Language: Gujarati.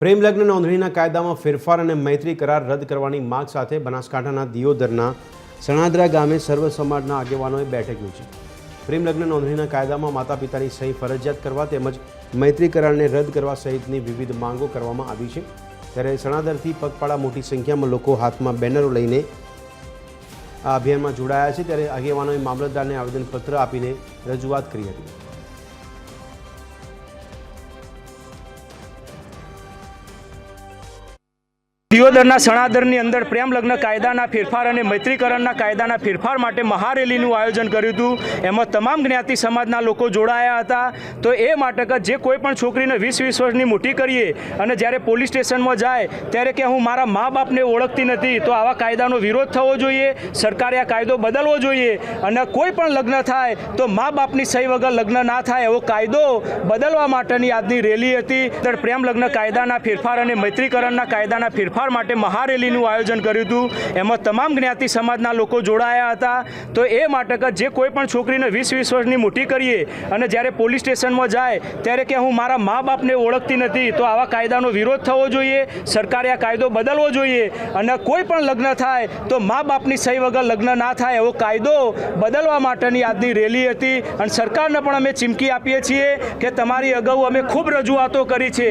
પ્રેમ લગ્ન નોંધણીના કાયદામાં ફેરફાર અને મૈત્રી કરાર રદ કરવાની માંગ સાથે બનાસકાંઠાના દિયોદરના સણાદરા ગામે સર્વ સમાજના આગેવાનોએ બેઠક યોજી। પ્રેમ લગ્ન નોંધણીના કાયદામાં માતા પિતાની સહી ફરજિયાત કરવા તેમજ મૈત્રી કરારને રદ કરવા સહિતની વિવિધ માંગો કરવામાં આવી છે। ત્યારે સણાદરથી પગપાળા મોટી સંખ્યામાં લોકો હાથમાં બેનરો લઈને આ અભિયાનમાં જોડાયા છે। ત્યારે આગેવાનોએ મામલતદારને આવેદનપત્ર આપીને રજૂઆત કરી હતી। દિયોદરના સણાદરની અંદર પ્રેમ લગ્ન કાયદાના ફેરફાર અને મૈત્રીકરણના કાયદાના ફેરફાર માટે મહારેલીનું આયોજન કર્યું હતું। એમાં તમામ જ્ઞાતિ સમાજના લોકો જોડાયા હતા। તો એ માટે કે જે કોઈ પણ છોકરીને 20-20 વર્ષની મોટી કરીએ અને જ્યારે પોલીસ સ્ટેશનમાં જાય ત્યારે કે હું મારા મા બાપને ઓળખતી નથી, તો આવા કાયદાનો વિરોધ થવો જોઈએ। સરકારે આ કાયદો બદલવો જોઈએ અને કોઈ પણ લગ્ન થાય તો મા બાપની સહી વગર લગ્ન ના થાય એવો કાયદો બદલવા માટેની આજની રેલી હતી। પ્રેમ લગ્ન કાયદાના ફેરફાર અને મૈત્રીકરણના કાયદાના ફેરફાર માટે મહારેલીનું આયોજન કર્યું હતું। એમાં તમામ જ્ઞાતિ સમાજના લોકો જોડાયા હતા। તો એ માટે કે જે કોઈ પણ છોકરીને 20-20 વર્ષની મોટી કરીએ અને જ્યારે પોલીસ સ્ટેશનમાં જાય ત્યારે કે હું મારા મા બાપને ઓળખતી નથી, તો આવા કાયદાનો વિરોધ થવો જોઈએ। સરકારે આ કાયદો બદલવો જોઈએ અને કોઈ પણ લગ્ન થાય તો મા બાપની સહી વગર લગ્ન ના થાય એવો કાયદો બદલવા માટેની આજની રેલી હતી। અને સરકારને પણ અમે ચીમકી આપીએ છીએ કે તમારી અગાઉ અમે ખૂબ રજૂઆતો કરી છે।